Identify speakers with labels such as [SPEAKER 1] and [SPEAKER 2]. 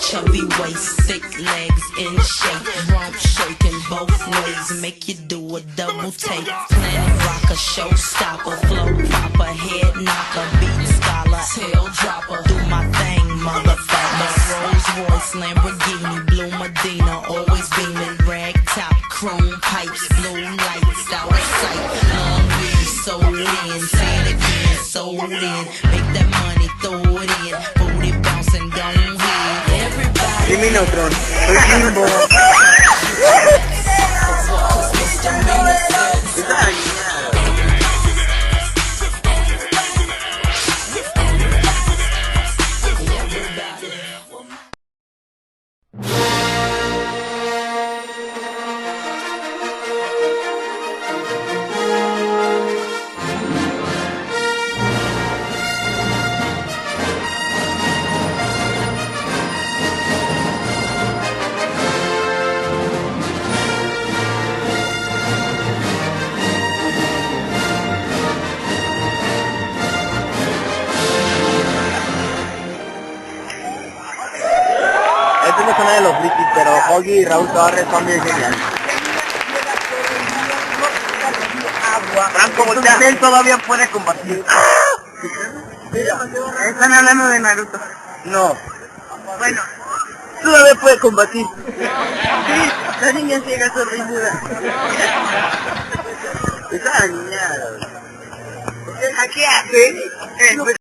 [SPEAKER 1] chubby waist, thick legs in shape, rump shaking both ways, make you do a double take. Planet rocker, showstopper, flow proper, head knocker, beat scholar, tail dropper. Do my thing, motherfucker. Rolls Royce, Lamborghini, blue Medina, always beaming, rag top, chrome pipes, blue lights, out of sight. Long weed, sold in, say it again, sold in. Make that money, throw it in, booty bouncing, don't hit. Everybody.
[SPEAKER 2] Jimmy Neutron, soy Jimbo. Esta es la zona de los frikis, pero Hoggy y Raúl Torres son bien geniales. Franco, él todavía puede combatir. Están hablando de Naruto. No. Bueno, todavía puede combatir. Sí, la niña ciega sorprendida. Esa niña. ¿Qué hace?